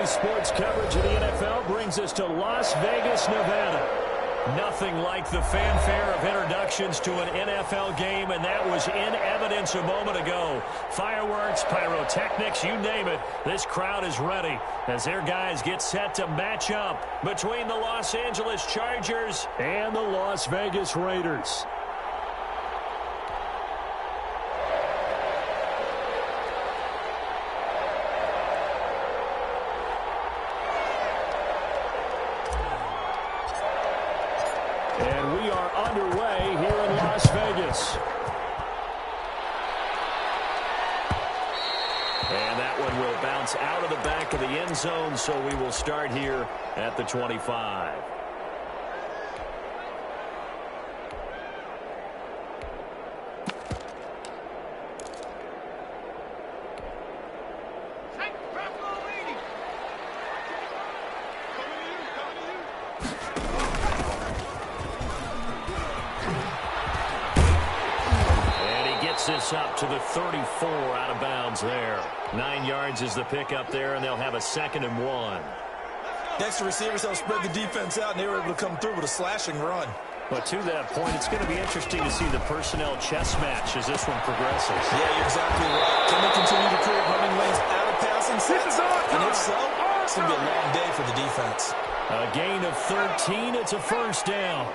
Daily sports coverage of the NFL brings us to Las Vegas, Nevada. Nothing like the fanfare of introductions to an NFL game, and that was in evidence a moment ago. Fireworks, pyrotechnics, you name it. This crowd is ready as their guys get set to match up between the Los Angeles Chargers and the Las Vegas Raiders. And we are underway here in Las Vegas. And that one will bounce out of the back of the end zone, so we will start here at the 25. This up to the 34 out of bounds there. 9 yards is the pickup there, and they'll have a 2nd and 1. Next to receivers, they'll spread the defense out, and they were able to come through with a slashing run. But to that point, it's going to be interesting to see the personnel chess match as this one progresses. Yeah, you're exactly right. Can they continue to create running lanes out of passing sets? And if so, it's going to be a long day for the defense. A gain of 13. It's a first down.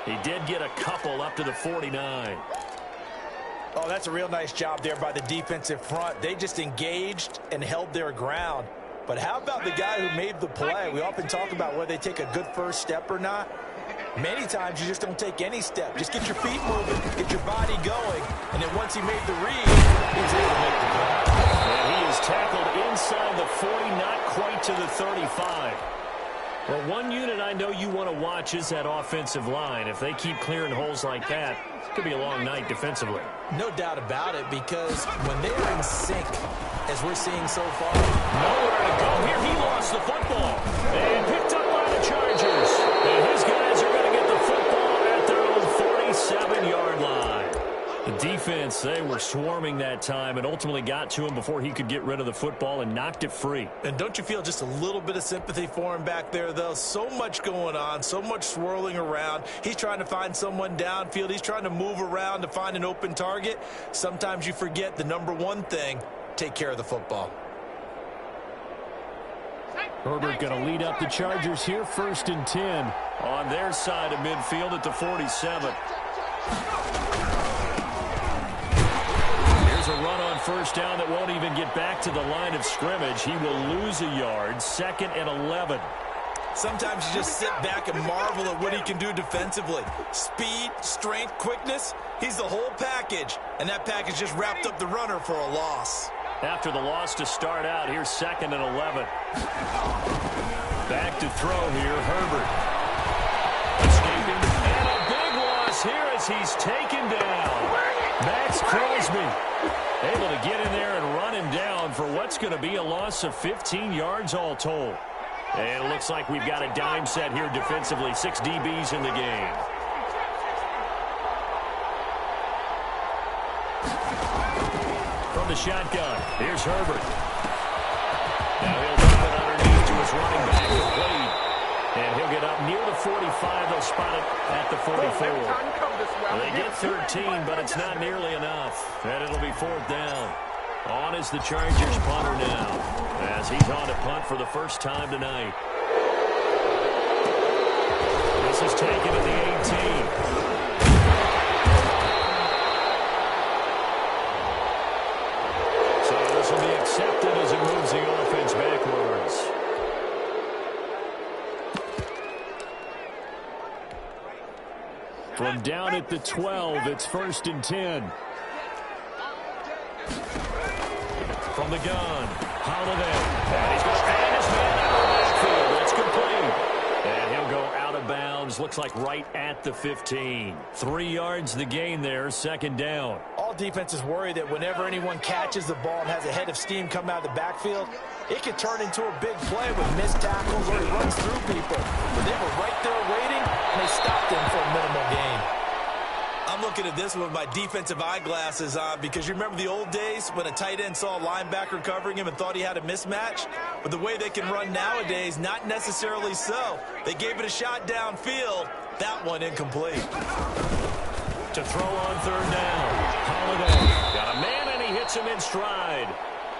He did get a couple up to the 49. Oh, that's a real nice job there by the defensive front. They just engaged and held their ground. But how about the guy who made the play? We often talk about whether they take a good first step or not. Many times you just don't take any step. Just get your feet moving, get your body going, and then once he made the read, he was able to make the play. And he is tackled inside the 40, not quite to the 35. Well, one unit I know you want to watch is that offensive line. If they keep clearing holes like that, it could be a long night defensively. No doubt about it, because when they're in sync, as we're seeing so far, nowhere to go here. He lost the football and picked up by the Chargers. And his guys are going to get the football at their own 47-yard line. The defense, they were swarming that time and ultimately got to him before he could get rid of the football and knocked it free. And don't you feel just a little bit of sympathy for him back there, though? So much going on, so much swirling around. He's trying to find someone downfield. He's trying to move around to find an open target. Sometimes you forget the number one thing, take care of the football. Herbert going to lead up the Chargers here, 1st and 10 on their side of midfield at the 47. A run on first down that won't even get back to the line of scrimmage. He will lose a yard. 2nd and 11. Sometimes you just sit back and marvel at what he can do defensively. Speed, strength, quickness. He's the whole package. And that package just wrapped up the runner for a loss. After the loss to start out, here's 2nd and 11. Back to throw here, Herbert. Escaping. And a big loss here as he's taken down. Max Crosby able to get in there and run him down for what's going to be a loss of 15 yards all told. And it looks like we've got a dime set here defensively. 6 DBs in the game. From the shotgun, here's Herbert. Now he'll drop it underneath to his running back complete. And he'll get up near the 45. They'll spot it at the 44. They get 13, but it's not nearly enough. And it'll be 4th down. On is the Chargers punter now, as he's on to punt for the first time tonight. This is taken at the 18. So this will be accepted as it moves the offense backwards. From down at the 12, it's 1st and 10. From the gun, Holiday. And he's going to find his man out of the backfield. It's complete. And he'll go out of bounds. Looks like right at the 15. 3 yards the gain there, 2nd down. All defenses worry that whenever anyone catches the ball and has a head of steam come out of the backfield, it could turn into a big play with missed tackles or he runs through people. But they were right there waiting, and they stopped him for a minimal gain. I'm looking at this with my defensive eyeglasses on because you remember the old days when a tight end saw a linebacker covering him and thought he had a mismatch? But the way they can run nowadays, not necessarily so. They gave it a shot downfield. That one incomplete. To throw on third down. Holiday got a man, and he hits him in stride.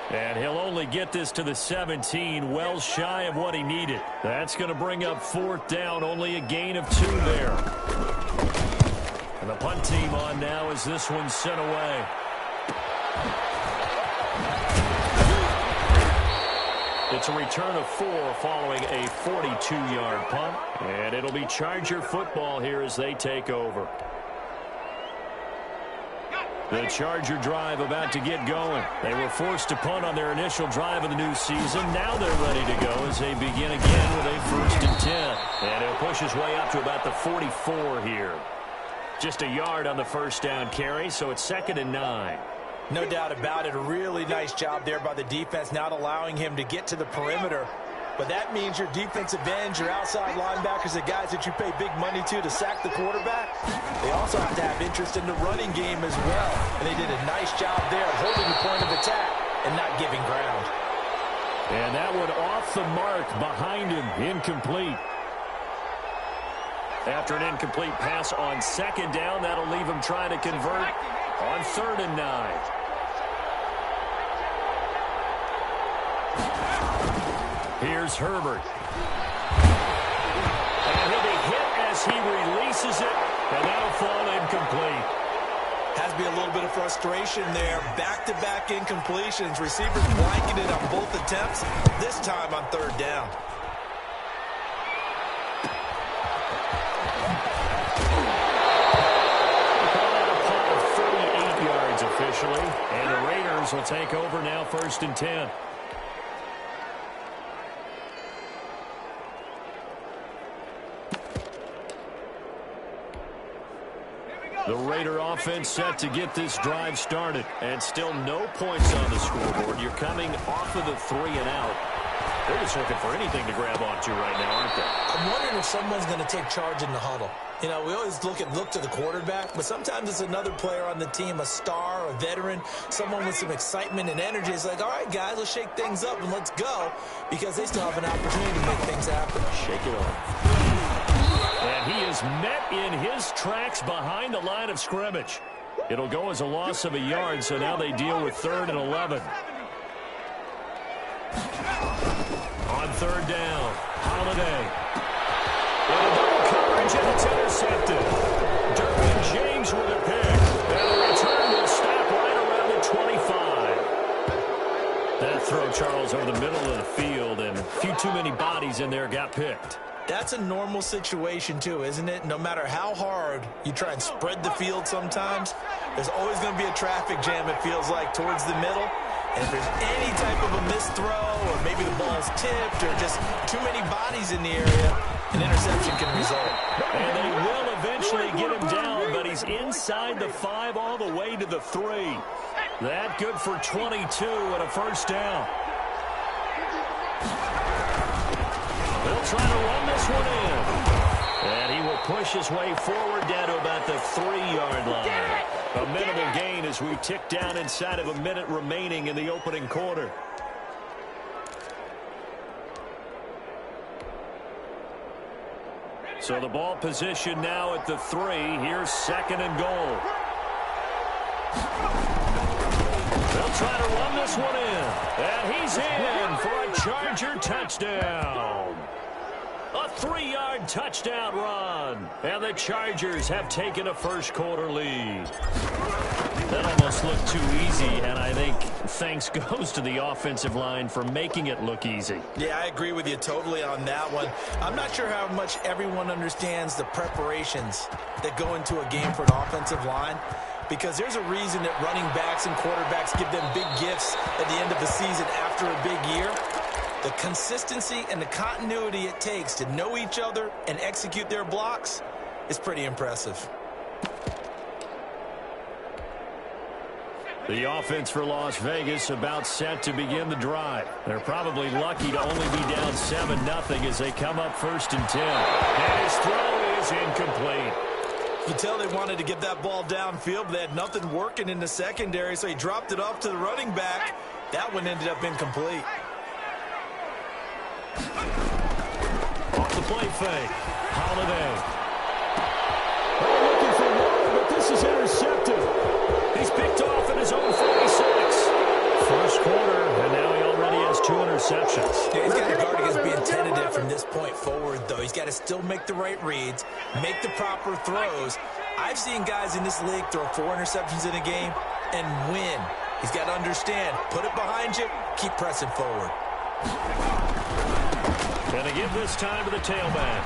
And he'll only get this to the 17, well shy of what he needed. That's going to bring up fourth down, only a gain of 2 there. And the punt team on now as this one's sent away. It's a return of 4 following a 42-yard punt. And it'll be Charger football here as they take over. The Charger drive about to get going. They were forced to punt on their initial drive of the new season. Now they're ready to go as they begin again with a 1st and 10. And he'll push his way up to about the 44 here. Just a yard on the first down carry, so it's 2nd and 9. No doubt about it. A really nice job there by the defense, not allowing him to get to the perimeter. But that means your defensive ends, your outside linebackers, the guys that you pay big money to sack the quarterback, they also have to have interest in the running game as well. And they did a nice job there holding the point of attack and not giving ground. And that one off the mark behind him, incomplete. After an incomplete pass on 2nd down, that'll leave him trying to convert on 3rd and 9. Here's Herbert. And he'll be hit as he releases it, and that'll fall incomplete. Has to be a little bit of frustration there. Back-to-back incompletions. Receivers blanketed on both attempts, this time on 3rd down. Officially, and the Raiders will take over now, 1st and 10. The Raider offense set to get this drive started, and still no points on the scoreboard. You're coming off of the 3 and out. They're just looking for anything to grab onto right now, aren't they? I'm wondering if someone's going to take charge in the huddle. You know, we always look to the quarterback, but sometimes it's another player on the team, a star, a veteran, someone with some excitement and energy. It's like, all right, guys, let's shake things up and let's go, because they still have an opportunity to make things happen. Shake it off. And he is met in his tracks behind the line of scrimmage. It'll go as a loss of a yard, so now they deal with 3rd and 11. On 3rd down, Holiday. And a double coverage, and it's intercepted. Derwin James with a pick. And the return will stop right around the 25. That throw, Charles, over the middle of the field, and a few too many bodies in there got picked. That's a normal situation, too, isn't it? No matter how hard you try and spread the field sometimes, there's always going to be a traffic jam, it feels like, towards the middle. And if there's any type of a missed throw, or maybe the ball's tipped, or just too many bodies in the area, an interception can result. And they will eventually get him down, but he's inside the 5 all the way to the 3. That good for 22 and a 1st down. They'll try to run this one in. And he will push his way forward down to about the 3-yard line. A minimal gain as we tick down inside of a minute remaining in the opening quarter. So the ball position now at the 3. Here's 2nd and goal. They'll try to run this one in. And he's in for a Charger touchdown. A 3-yard touchdown run. And the Chargers have taken a first-quarter lead. That almost looked too easy, and I think thanks goes to the offensive line for making it look easy. Yeah, I agree with you totally on that one. I'm not sure how much everyone understands the preparations that go into a game for an offensive line, because there's a reason that running backs and quarterbacks give them big gifts at the end of the season after a big year. The consistency and the continuity it takes to know each other and execute their blocks is pretty impressive. The offense for Las Vegas about set to begin the drive. They're probably lucky to only be down 7-0 as they come up 1st and 10. And his throw is incomplete. You tell they wanted to get that ball downfield, but they had nothing working in the secondary, so he dropped it off to the running back. That one ended up incomplete. Off the play fake. Holiday. They're looking for more, but this is intercepted. He's picked off at his own 46. First quarter, and now he already has 2 interceptions. Yeah, he's got to guard against being tentative from this point forward, though. He's got to still make the right reads, make the proper throws. I've seen guys in this league throw 4 interceptions in a game and win. He's got to understand, put it behind you, keep pressing forward. Gonna give this time to the tailback.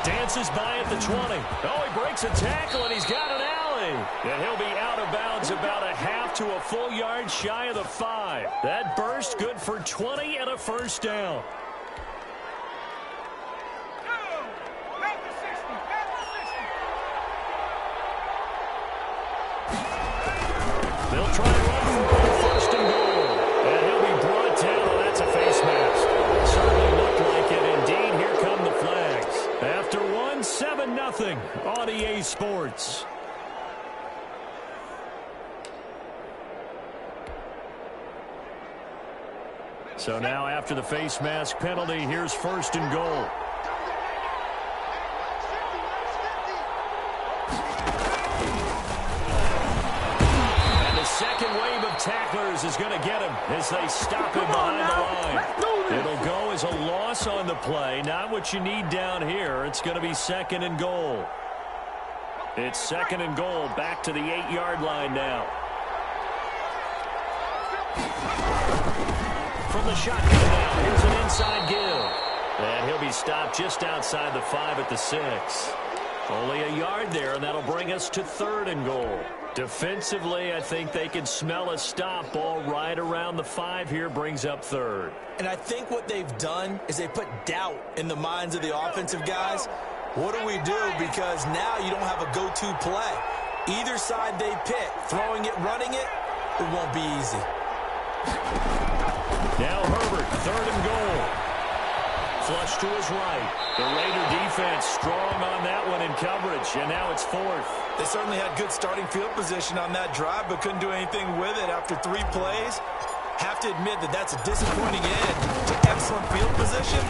Dances by at the 20. Oh, he breaks a tackle, and he's got an alley. And he'll be out of bounds about a half to a full yard shy of the 5. That burst good for 20 and a first down. They'll try to run for 1st and goal. And he'll be brought down. Oh, that's a face mask. Certainly looked like it. Indeed, here come the flags. After 1, 7-0 on EA Sports. So now after the face mask penalty, here's 1st and goal. And the second wave of tacklers is going to get him as they stop him behind the line. It'll go as a loss on the play. Not what you need down here. It's going to be 2nd and goal. It's 2nd and goal, back to the 8-yard line now. From the shotgun now, here's an inside give. And he'll be stopped just outside the 5 at the 6. Only a yard there, and that'll bring us to 3rd and goal. Defensively, I think they can smell a stop ball right around the 5 here, brings up 3rd. And I think what they've done is they put doubt in the minds of the offensive guys. What do we do? Because now you don't have a go-to play. Either side they pick, throwing it, running it, it won't be easy. Now Herbert, 3rd and goal. Flush to his right. The Raider defense strong on that one in coverage, and now it's 4th. They certainly had good starting field position on that drive, but couldn't do anything with it after 3 plays. Have to admit that that's a disappointing end to excellent field position.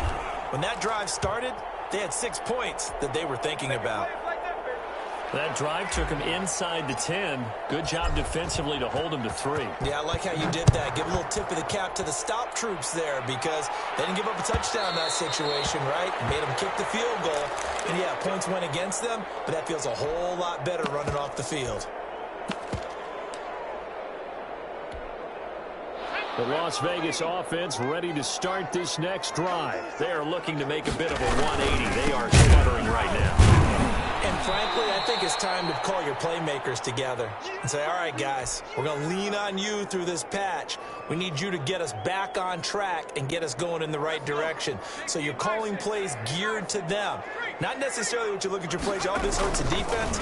When that drive started, they had 6 points that they were thinking about. That drive took him inside the 10. Good job defensively to hold him to 3. Yeah, I like how you did that. Give a little tip of the cap to the stop troops there because they didn't give up a touchdown in that situation, right? Made them kick the field goal. And, yeah, points went against them, but that feels a whole lot better running off the field. The Las Vegas offense ready to start this next drive. They are looking to make a bit of a 180. They are sputtering right now. And frankly, I think it's time to call your playmakers together and say, all right, guys, we're going to lean on you through this patch. We need you to get us back on track and get us going in the right direction. So you're calling plays geared to them. Not necessarily what you look at your plays, oh, this hurts the defense.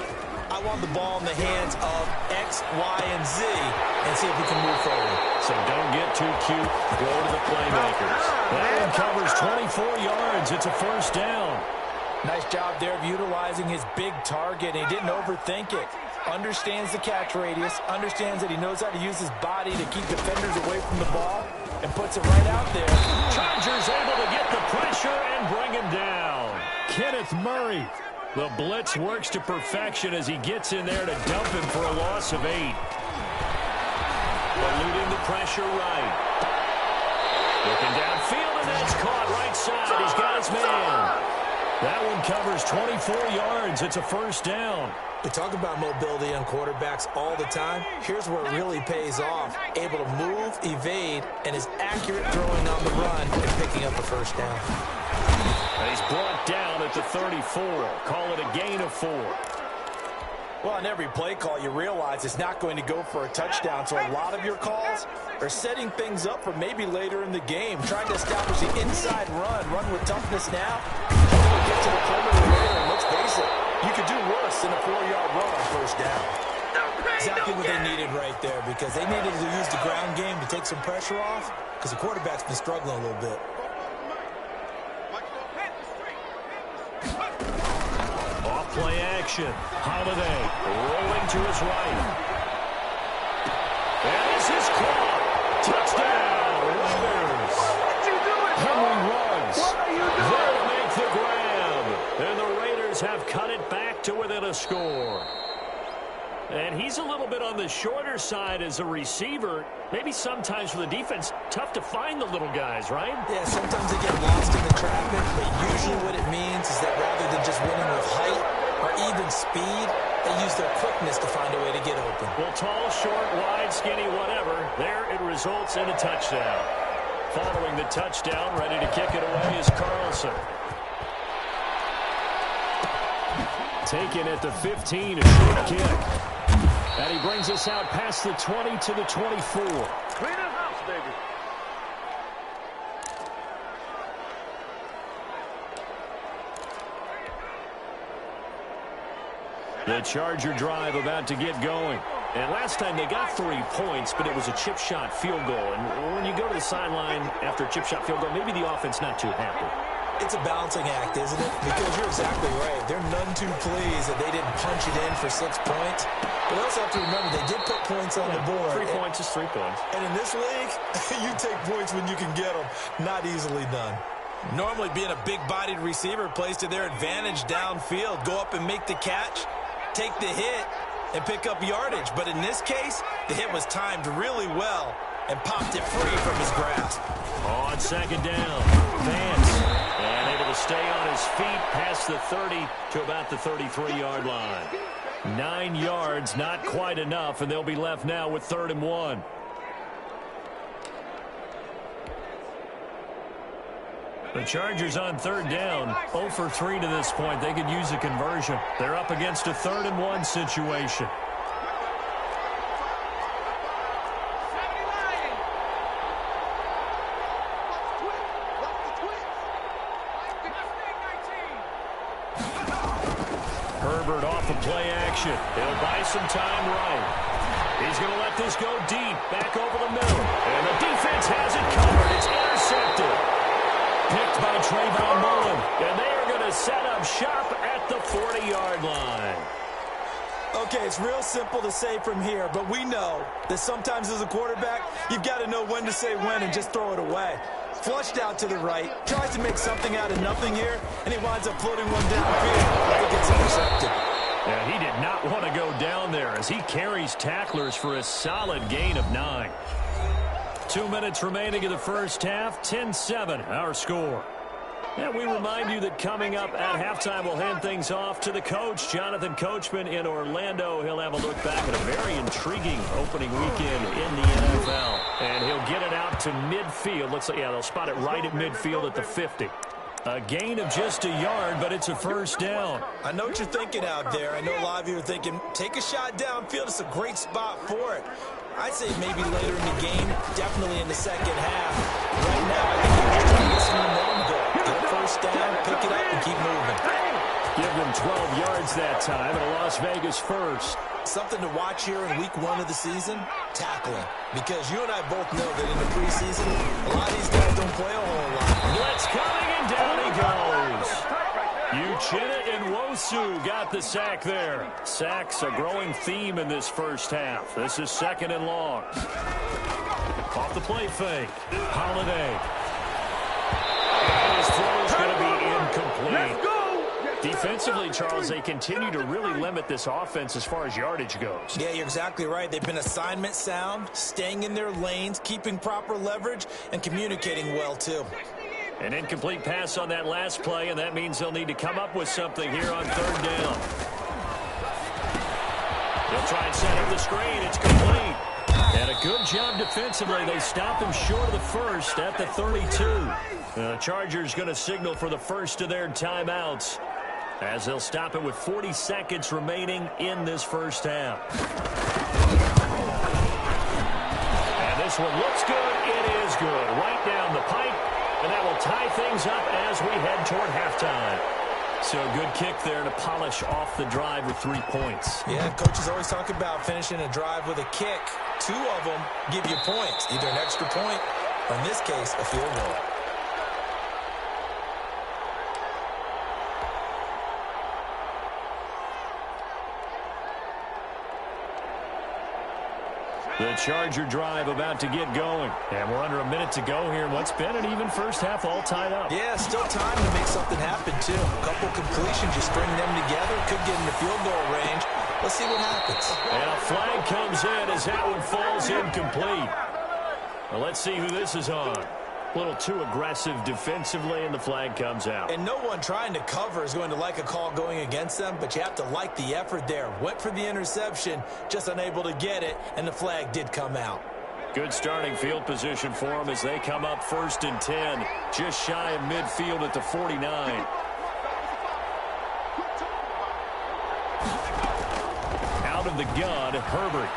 I want the ball in the hands of X, Y, and Z and see if we can move forward. So don't get too cute. Go to the playmakers. That one covers 24 yards. It's a first down. Nice job there of utilizing his big target. He didn't overthink it. Understands the catch radius. Understands that he knows how to use his body to keep defenders away from the ball and puts it right out there. Chargers able to get the pressure and bring him down. Kenneth Murray. The blitz works to perfection as he gets in there to dump him for a loss of 8. Eluding the pressure right. Looking downfield, and that's caught right side. He's got his man. That one covers 24 yards. It's a first down. We talk about mobility on quarterbacks all the time. Here's where it really pays off. Able to move, evade, and is accurate throwing on the run and picking up a first down. And he's brought down at the 34. Call it a gain of 4. Well, on every play call, you realize it's not going to go for a touchdown. So a lot of your calls are setting things up for maybe later in the game, trying to establish the inside run with toughness now. Get to the perimeter later, and let's face it, you could do worse than a 4-yard run on first down. Exactly what they needed right there, because they needed to use the ground game to take some pressure off, because the quarterback's been struggling a little bit. Off play action. Holiday rolling to his right. And this is caught. Touchdown, Raiders. Henry runs. There to make the grab. And the Raiders have cut it back to within a score. And he's a little bit on the shorter side as a receiver. Maybe sometimes for the defense, tough to find the little guys, right? Yeah, sometimes they get lost in the traffic, but usually what it means is that rather than just winning with height or even speed, they use their quickness to find a way to get open. Well, tall, short, wide, skinny, whatever, there it results in a touchdown. Following the touchdown, ready to kick it away is Carlson. Taken at the 15, a short kick. And he brings us out past the 20 to the 24. Clean the house, baby. The Charger drive about to get going. And last time they got 3 points, but it was a chip shot field goal. And when you go to the sideline after a chip shot field goal, maybe the offense not too happy. It's a balancing act, isn't it? Because you're exactly right. They're none too pleased that they didn't punch it in for 6 points. But also have to remember, they did put points on the board. 3 points is 3 points. And in this league, you take points when you can get them. Not easily done. Normally, being a big-bodied receiver plays to their advantage downfield. Go up and make the catch, take the hit, and pick up yardage. But in this case, the hit was timed really well and popped it free from his grasp. On second down, Vance. And able to stay on his feet past the 30 to about the 33-yard line. 9 yards, not quite enough, and they'll be left now with 3rd and 1. The Chargers on 3rd down, 0 for 3 to this point. They could use a conversion. They're up against a 3rd and 1 situation. Herbert off of play action. He'll buy some time right. He's going to let this go deep, back over the middle. And the defense has it covered. It's intercepted. Picked by Trayvon Mullen. And they are going to set up shop at the 40-yard line. Okay, it's real simple to say from here, but we know that sometimes as a quarterback, you've got to know when to say when and just throw it away. Flushed out to the right, tries to make something out of nothing here, and he winds up floating one downfield. I think it's intercepted. Yeah, he did not want to go down there as he carries tacklers for a solid gain of 9. 2 minutes remaining in the first half, 10-7, our score. And we remind you that coming up at halftime, we'll hand things off to the coach, Jonathan Coachman in Orlando. He'll have a look back at a very intriguing opening weekend in the NFL. And he'll get it out to midfield. Looks like, yeah, they'll spot it right at midfield at the 50. A gain of just a yard, but it's a first down. I know what you're thinking out there. I know a lot of you are thinking, take a shot downfield. It's a great spot for it. I'd say maybe later in the game, definitely in the second half. Right now, I think you're just trying to get some momentum going. Get a first down, pick it up, and keep moving. Give them 12 yards that time, and a Las Vegas first. Something to watch here in week 1 of the season, tackling. Because you and I both know that in the preseason, a lot of these guys don't play a whole lot. Blitz coming, and down he goes. Uchenna and Wosu got the sack there. Sacks a growing theme in this first half. This is 2nd and long. Off the play fake. Holiday. His throw is going to be incomplete. Defensively, Charles, they continue to really limit this offense as far as yardage goes. Yeah, you're exactly right. They've been assignment sound, staying in their lanes, keeping proper leverage, and communicating well, too. An incomplete pass on that last play, and that means they'll need to come up with something here on 3rd down. They'll try and set up the screen. It's complete. And a good job defensively. They stop him short of the first at the 32. The Chargers going to signal for the first of their timeouts as they'll stop it with 40 seconds remaining in this first half. And this one looks good. It is good. Right down the pipe. And that will tie things up as we head toward halftime. So a good kick there to polish off the drive with 3 points. Yeah, coaches always talk about finishing a drive with a kick. 2 of them give you points, either an extra point or, in this case, a field goal. The Charger drive about to get going. And we're under a minute to go here in what's been an even first half all tied up. Yeah, still time to make something happen, too. A couple completions, you string them together, could get in the field goal range. Let's see what happens. And a flag comes in as that one falls incomplete. Well, let's see who this is on. A little too aggressive defensively, and the flag comes out. And no one trying to cover is going to like a call going against them, but you have to like the effort there. Went for the interception, just unable to get it, and the flag did come out. Good starting field position for them as they come up 1st and 10, just shy of midfield at the 49. Out of the gun, Herbert.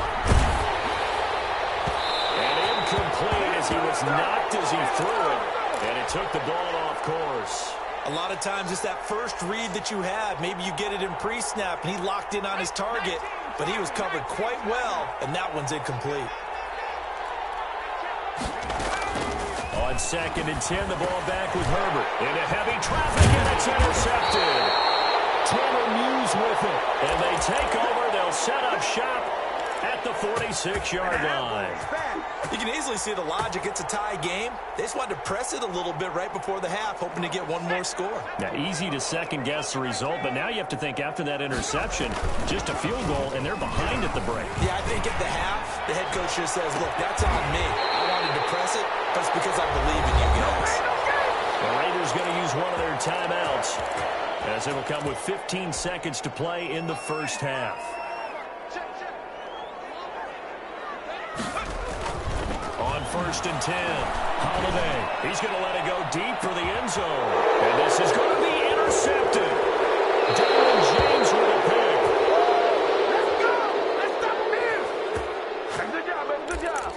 And incomplete as he was knocked as he threw it. And it took the ball off course. A lot of times it's that first read that you have. Maybe you get it in pre-snap and he locked in on his target, but he was covered quite well, and that one's incomplete. On 2nd and 10, the ball back with Herbert. Into heavy traffic, and it's intercepted. Tanner Muse with it. And they take over. They'll set up shop at the 46-yard line. You can easily see the logic. It's a tie game. They just wanted to press it a little bit right before the half, hoping to get one more score. Now, easy to second-guess the result, but now you have to think after that interception, just a field goal, and they're behind at the break. Yeah, I think at the half, the head coach just says, look, that's on me. I wanted to press it, but it's because I believe in you guys. The Raiders going to use one of their timeouts, as it'll come with 15 seconds to play in the first half. On 1st and 10, Holiday. He's going to let it go deep for the end zone. And this is going to be intercepted. Darren James with a pick. Let's go! Let's stop him here! Good job, baby. Good job.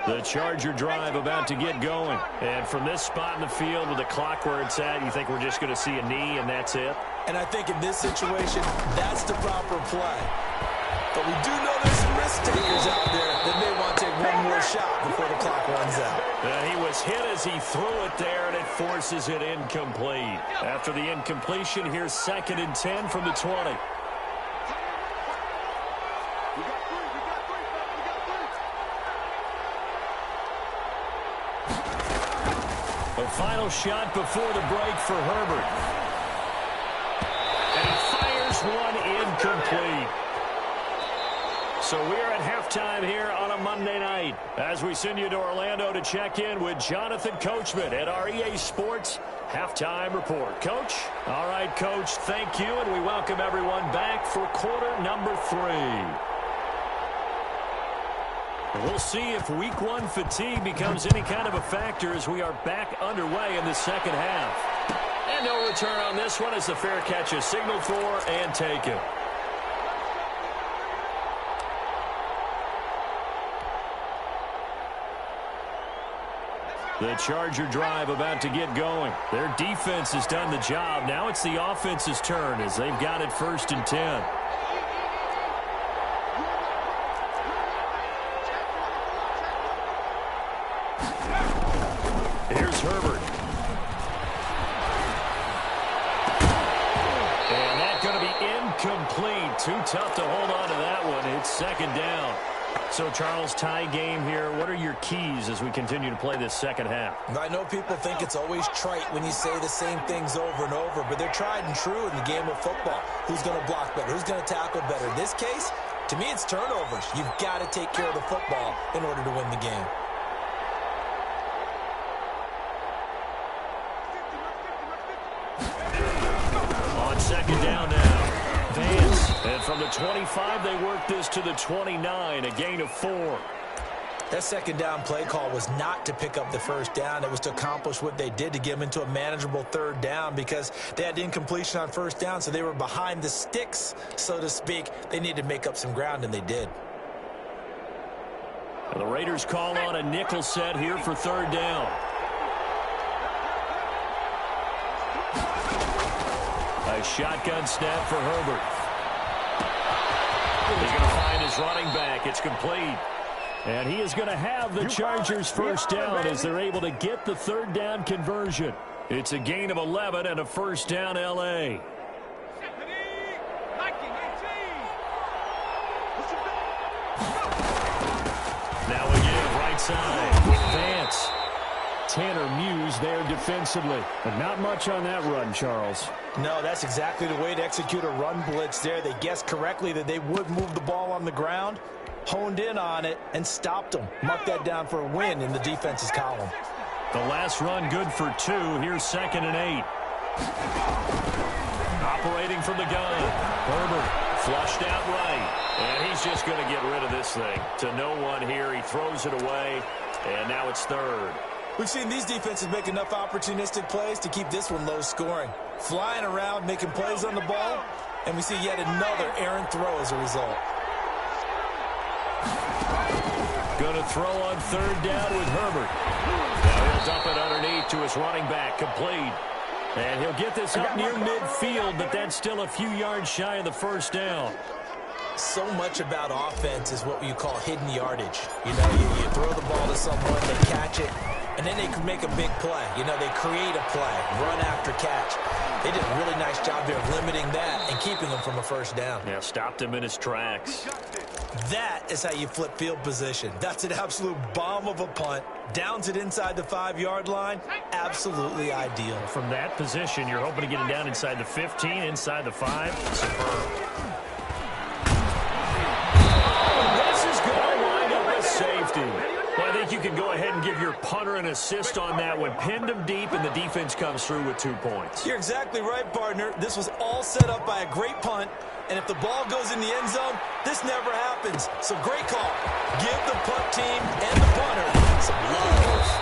The Charger drive about to get going. And from this spot in the field with the clock where it's at, you think we're just going to see a knee and that's it? And I think in this situation, that's the proper play. But we do know there's some risk takers out there that may want to take one more shot before the clock runs out. He was hit as he threw it there, and it forces it incomplete. After the incompletion, here's 2nd and 10 from the 20. The final shot before the break for Herbert. And he fires one incomplete. So we're at halftime here on a Monday night as we send you to Orlando to check in with Jonathan Coachman at our EA Sports Halftime Report. Coach? All right, Coach, thank you, and we welcome everyone back for quarter number 3. We'll see if week 1 fatigue becomes any kind of a factor as we are back underway in the second half. And no return on this one as the fair catch is signaled for and taken. The Charger drive about to get going. Their defense has done the job. Now it's the offense's turn as they've got it 1st and 10. Here's Herbert. And that's going to be incomplete. Too tough to hold on to that one. It's 2nd down. So, Charles, tie game here. What are your keys as we continue to play this second half? I know people think it's always trite when you say the same things over and over, but they're tried and true in the game of football. Who's going to block better? Who's going to tackle better? In this case, to me, it's turnovers. You've got to take care of the football in order to win the game. On 2nd down now. Vance. And from the 25, they work this to the 29, a gain of 4. That second down play call was not to pick up the first down. It was to accomplish what they did, to get them into a manageable third down, because they had incompletion on first down, so they were behind the sticks, so to speak. They needed to make up some ground, and they did. And the Raiders call on a nickel set here for third down. A shotgun snap for Herbert. He's going to find his running back. It's complete. And he is going to have the Chargers first down as they're able to get the third down conversion. It's a gain of 11 and a first down, L.A. Now again, right side with Vance. Tanner Muse there defensively. But not much on that run, Charles. No, that's exactly the way to execute a run blitz there. They guessed correctly that they would move the ball on the ground, honed in on it, and stopped them. Mark that down for a win in the defense's column. The last run good for 2. Here's 2nd and 8. Operating from the gun. Herbert flushed out right. And he's just going to get rid of this thing. To no one here. He throws it away. And now it's 3rd. We've seen these defenses make enough opportunistic plays to keep this one low scoring. Flying around, making plays on the ball. And we see yet another errant throw as a result. Going to throw on third down with Herbert. Now he'll dump it underneath to his running back, complete. And he'll get this up near midfield, but that's still a few yards shy of the first down. So much about offense is what you call hidden yardage. You know, you throw the ball to someone, they catch it, and then they can make a big play. You know, they create a play, run after catch. They did a really nice job there of limiting that and keeping him from a first down. Yeah, stopped him in his tracks. That is how you flip field position. That's an absolute bomb of a punt. Downs it inside the 5-yard line. Absolutely ideal. From that position, you're hoping to get him down inside the 15, inside the 5. Superb. This is going to wind up with safety. Well, I think you can go ahead and give your punter an assist on that one. Pinned him deep, and the defense comes through with 2 points. You're exactly right, partner. This was all set up by a great punt. And if the ball goes in the end zone, this never happens. So great call. Give the punt team and the punter some love.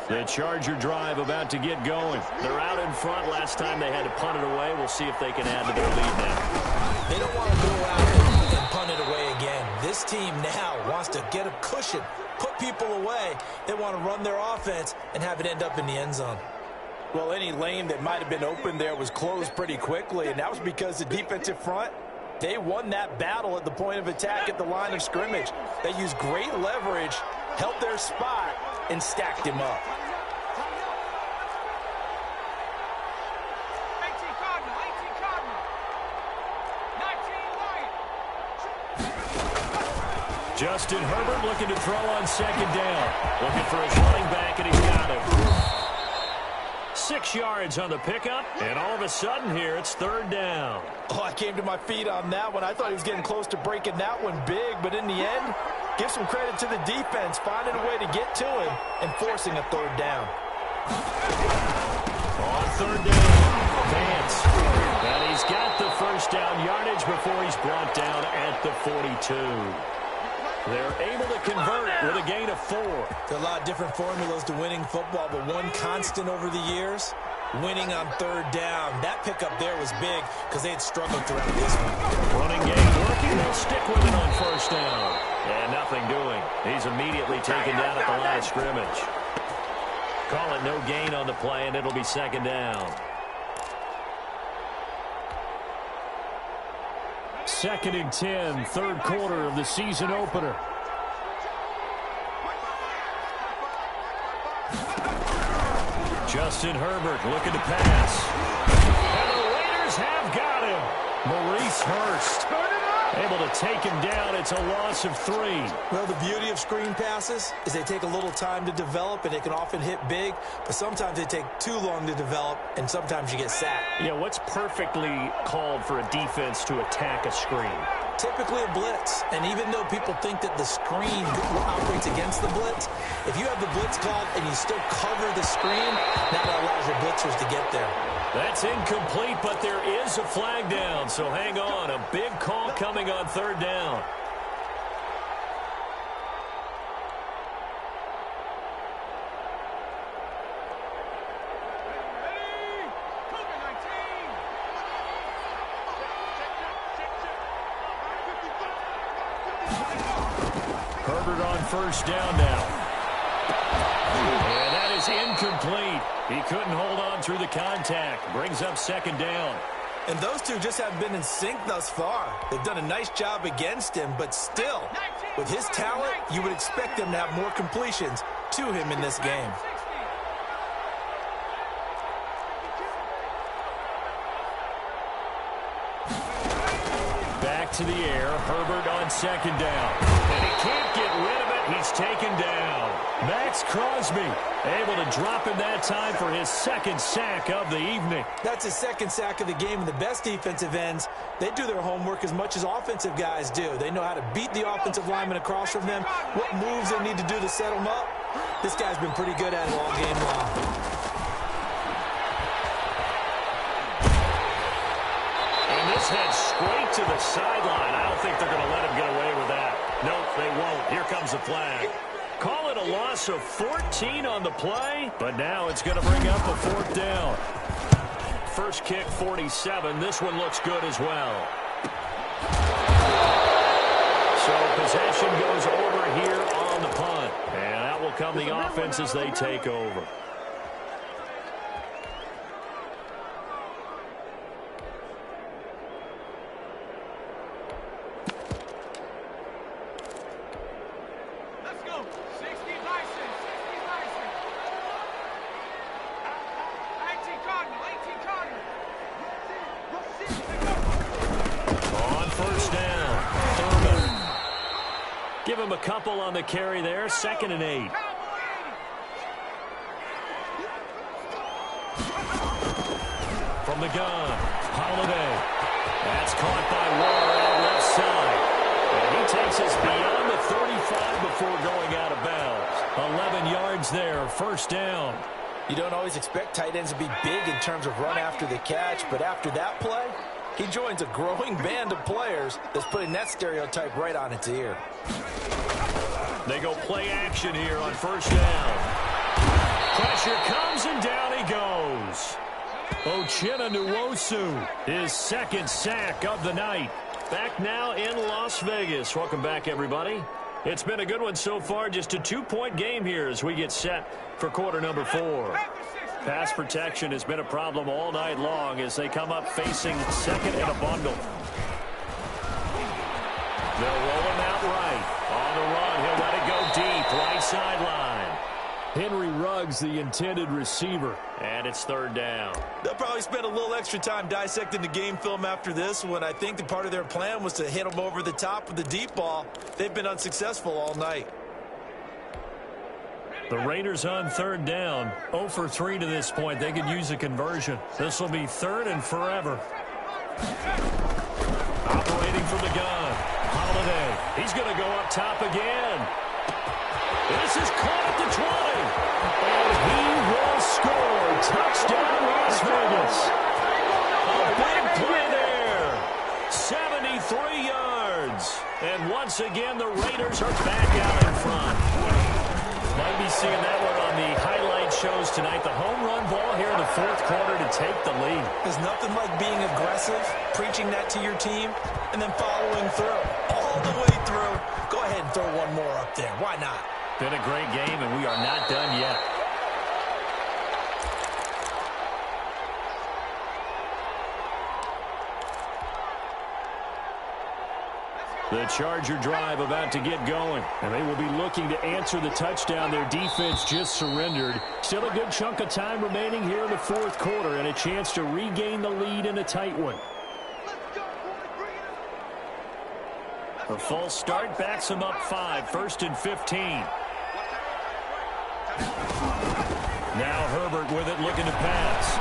The Charger drive about to get going. They're out in front. Last time they had to punt it away. We'll see if they can add to their lead now. They don't want to go out and punt it away again. This team now wants to get a cushion, put people away. They want to run their offense and have it end up in the end zone. Well, any lane that might have been open there was closed pretty quickly, and that was because the defensive front, they won that battle at the point of attack at the line of scrimmage. They used great leverage, held their spot, and stacked him up. Justin Herbert looking to throw on second down. Looking for his running back, and he's got him. 6 yards on the pickup, and all of a sudden here, it's third down. Oh, I came to my feet on that one. I thought he was getting close to breaking that one big, but in the end, give some credit to the defense, finding a way to get to him and forcing a third down. On third down, Vance. And he's got the first down yardage before he's brought down at the 42. They're able to convert with a gain of 4. There are a lot of different formulas to winning football, but one constant over the years, winning on third down. That pickup there was big because they had struggled throughout this one. Running game working. They'll stick with it on first down. And nothing doing. He's immediately taken down at the line of scrimmage. Call it no gain on the play, and it'll be second down. 2nd and 10, third quarter of the season opener. Justin Herbert looking to pass. And the Raiders have got him. Maurice Hurst able to take him down. It's a loss of 3. Well, the beauty of screen passes is they take a little time to develop, and they can often hit big, but sometimes they take too long to develop, and sometimes you get sacked. Yeah, what's perfectly called for a defense to attack a screen? Typically a blitz, and even though people think that the screen operates against the blitz, if you have the blitz called and you still cover the screen, that allows your blitzers to get there. That's incomplete, but there is a flag down, so hang on. A big call coming on third down. Herbert on first down now. And that is incomplete. He couldn't hold on through the contact. Brings up second down. And those two just haven't been in sync thus far. They've done a nice job against him, but still, with his talent, you would expect them to have more completions to him in this game. Back to the air. Herbert on second down. And he can't get rid of it. He's taken down. Max Crosby able to drop him that time for his second sack of the evening. That's his second sack of the game, and the best defensive ends, they do their homework as much as offensive guys do. They know how to beat the offensive lineman across from them, what moves they need to do to set them up. This guy's been pretty good at it all game long. This head straight to the sideline. I don't think they're going to let him get away with that. Nope, they won't. Here comes the flag. Call it a loss of 14 on the play, but now it's going to bring up a fourth down. First kick, 47. This one looks good as well. So possession goes over here on the punt. And out will come the offense as they take over. Give him a couple on the carry there. 2nd and 8. From the gun, Holiday. That's caught by Warren on the left side. And he takes us beyond the 35 before going out of bounds. 11 yards there, first down. You don't always expect tight ends to be big in terms of run after the catch, but after that play, he joins a growing band of players that's putting that stereotype right on its ear. They go play action here on first down. Pressure comes and down he goes. Uchenna Nwosu, his second sack of the night. Back now in Las Vegas. Welcome back, everybody. It's been a good one so far. Just a 2-point game here as we get set for quarter number 4. Pass protection has been a problem all night long as they come up facing second and a bundle. They'll roll him out right. On the run, he'll let it go deep. Right sideline. Henry Ruggs, the intended receiver. And it's third down. They'll probably spend a little extra time dissecting the game film after this one. I think the part of their plan was to hit them over the top with the deep ball. They've been unsuccessful all night. The Raiders on third down. 0 for 3 to this point. They could use a conversion. This will be third and forever. Operating from the gun. Holiday. He's going to go up top again. This is caught at the 20. And he will score. Touchdown, Las Vegas. A big play there. 73 yards. And once again, the Raiders are back out in front. Might be seeing that one on the highlight shows tonight. The home run ball here in the fourth quarter to take the lead. There's nothing like being aggressive, preaching that to your team, and then following through. All the way through. Go ahead and throw one more up there. Why not? Been a great game, and we are not done yet. The Charger drive about to get going, and they will be looking to answer the touchdown their defense just surrendered. Still a good chunk of time remaining here in the fourth quarter and a chance to regain the lead in a tight one. A false start backs them up 5, 1st and 15. Now Herbert with it, looking to pass.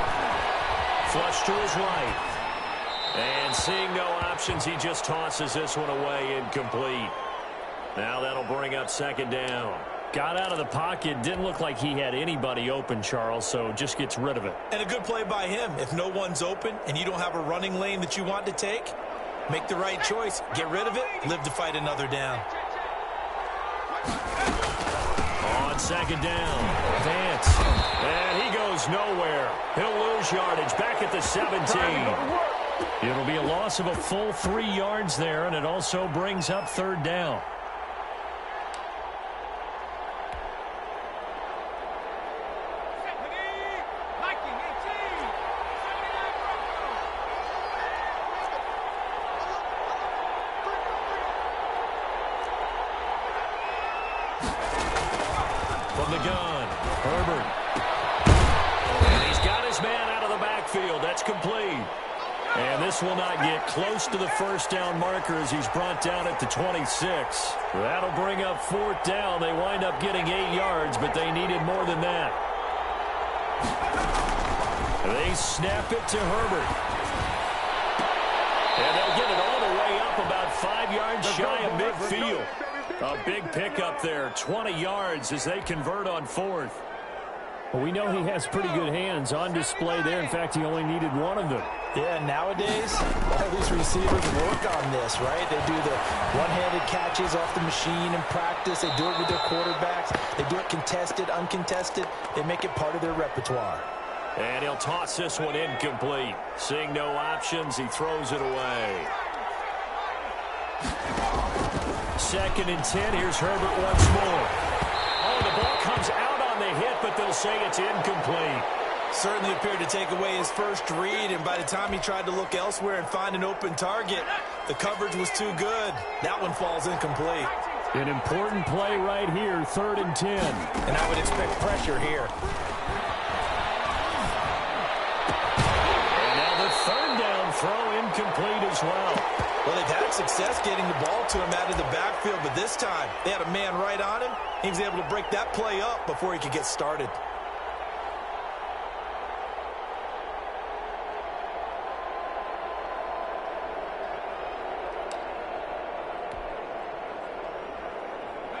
Flush to his right. And seeing no options, he just tosses this one away incomplete. Now that'll bring up second down. Got out of the pocket. Didn't look like he had anybody open, Charles, so just gets rid of it. And a good play by him. If no one's open and you don't have a running lane that you want to take, make the right choice. Get rid of it. Live to fight another down. On second down, Vance. And he goes nowhere. He'll lose yardage back at the 17. It'll be a loss of a full 3 yards there, and it also brings up third down. From the gun, Herbert. And he's got his man out of the backfield. That's complete. And this will not get close to the first down marker as he's brought down at the 26. That'll bring up fourth down. They wind up getting 8 yards, but they needed more than that. They snap it to Herbert. And they'll get it all the way up about 5 yards shy of midfield. A big pickup there, 20 yards as they convert on fourth. Well, we know he has pretty good hands on display there. In fact, he only needed one of them. Yeah, nowadays, all these receivers work on this, right? They do the one-handed catches off the machine in practice. They do it with their quarterbacks. They do it contested, uncontested. They make it part of their repertoire. And he'll toss this one incomplete. Seeing no options, he throws it away. 2nd and 10. Here's Herbert once more. Oh, the ball comes out on the hit, but they'll say it's incomplete. Certainly appeared to take away his first read, and by the time he tried to look elsewhere and find an open target, the coverage was too good. That one falls incomplete. An important play right here, 3rd and 10. And I would expect pressure here. And now the 3rd down throw incomplete as well. Well, they've had success getting the ball to him out of the backfield, but this time they had a man right on him. He was able to break that play up before he could get started.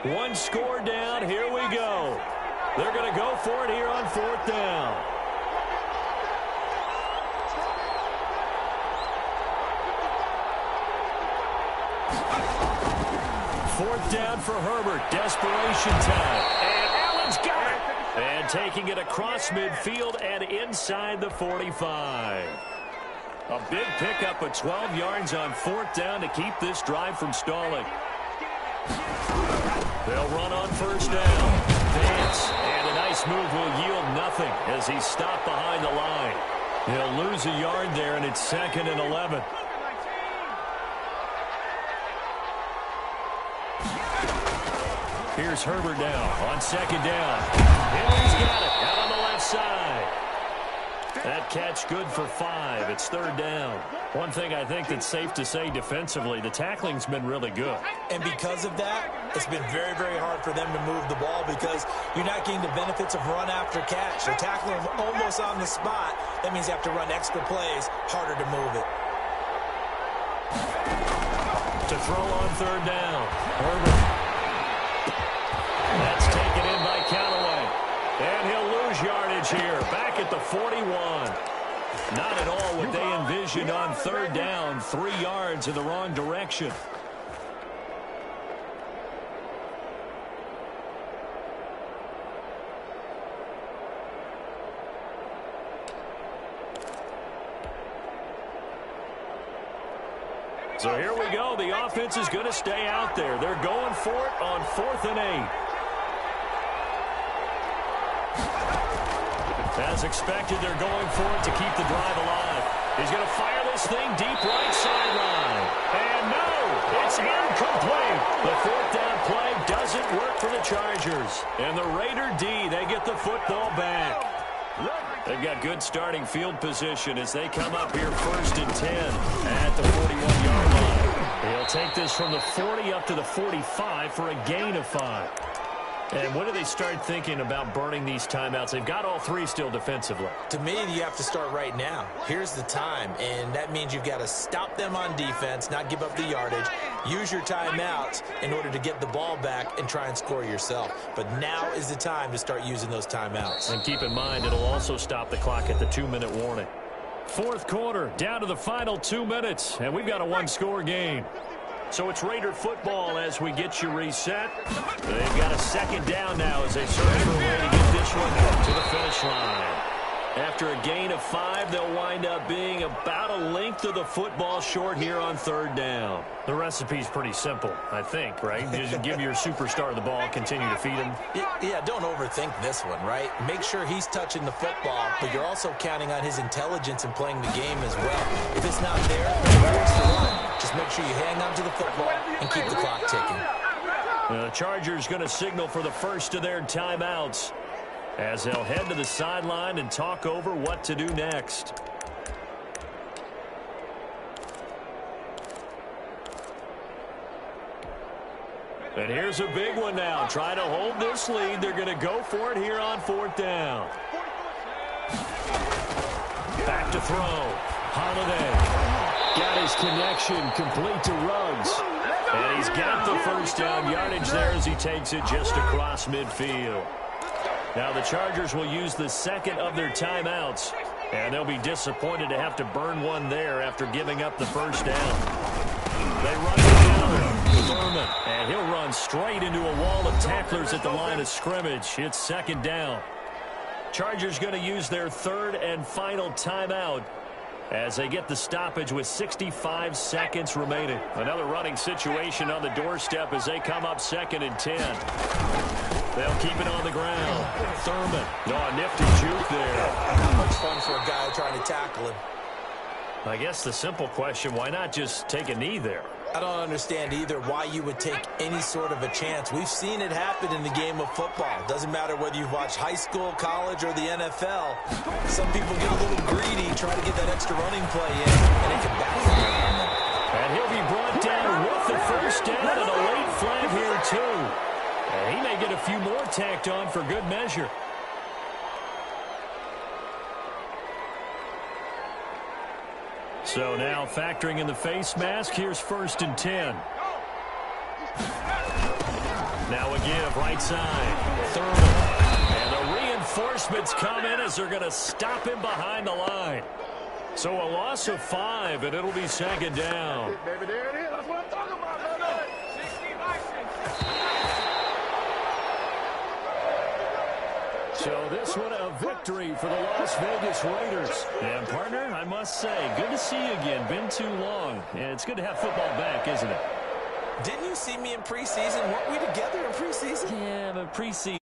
One score down. Here we go. They're going to go for it here on 4th down. Fourth down for Herbert. Desperation time. And Allen's got it. And taking it across midfield and inside the 45. A big pickup of 12 yards on 4th down to keep this drive from stalling. They'll run on 1st down. Vance. And a nice move will yield nothing as he's stopped behind the line. He'll lose a yard there, and it's 2nd and 11. Here's Herbert now on 2nd down. Henry's got it out on the left side. That catch good for 5. It's 3rd down. One thing I think that's safe to say defensively, the tackling's been really good. And because of that, it's been very, very hard for them to move the ball because you're not getting the benefits of run after catch. They're tackling them almost on the spot. That means you have to run extra plays, harder to move it. To throw on 3rd down. Herbert. That's taken in by Callaway. And he'll lose yardage here. Back at the 41. Not at all what they envisioned on 3rd down. 3 yards in the wrong direction. So here we go. The offense is going to stay out there. They're going for it on 4th and 8. As expected, they're going for it to keep the drive alive. He's going to fire this thing deep right sideline. And no, it's incomplete. The 4th down play doesn't work for the Chargers. And the Raider D, they get the football back. They've got good starting field position as they come up here 1st and 10 at the 41-yard line. He'll take this from the 40 up to the 45 for a gain of 5. And when do they start thinking about burning these timeouts? They've got all three still defensively. To me, you have to start right now. Here's the time, and that means you've got to stop them on defense, not give up the yardage, use your timeouts in order to get the ball back and try and score yourself. But now is the time to start using those timeouts. And keep in mind, it'll also stop the clock at the 2-minute warning. Fourth quarter, down to the final 2 minutes, and we've got a one-score game. So it's Raider football as we get you reset. They've got a second down now as they search for a way to get this one to the finish line. After a gain of 5, they'll wind up being about a length of the football short here on third down. The recipe's pretty simple, I think, right? Just give your superstar the ball, continue to feed him. Yeah, don't overthink this one, right? Make sure he's touching the football, but you're also counting on his intelligence in playing the game as well. If it's not there, force the run. Just make sure you hang on to the football and keep the clock ticking. The Chargers going to signal for the first of their timeouts as they'll head to the sideline and talk over what to do next. And here's a big one now. Trying to hold this lead. They're going to go for it here on fourth down. Back to throw. Holiday got his connection complete to Ruggs. And he's got the first down yardage there as he takes it just across midfield. Now the Chargers will use the second of their timeouts, and they'll be disappointed to have to burn one there after giving up the first down. They run it down. Thurman, and he'll run straight into a wall of tacklers at the line of scrimmage. It's second down. Chargers going to use their third and final timeout as they get the stoppage with 65 seconds remaining. Another running situation on the doorstep as they come up 2nd and 10. They'll keep it on the ground. Thurman. Oh, nifty juke there. Not much fun for a guy trying to tackle him. I guess the simple question, why not just take a knee there? I don't understand either why you would take any sort of a chance. We've seen it happen in the game of football. Doesn't matter whether you've watched high school, college, or the NFL. Some people get a little greedy, try to get that extra running play in, and it can backfire on them. And he'll be brought down with the first down and a late flag here, too. And he may get a few more tacked on for good measure. So now factoring in the face mask, here's 1st and 10. Now a give, right side. Thurman. And the reinforcements come in as they're going to stop him behind the line. So a loss of 5, and it'll be second down. Baby, there it is. That's what I'm talking about, man. 16 So this one a victory for the Las Vegas Raiders. And partner, I must say, good to see you again. Been too long. And it's good to have football back, isn't it? Didn't you see me in preseason? Weren't we together in preseason? Yeah, but preseason.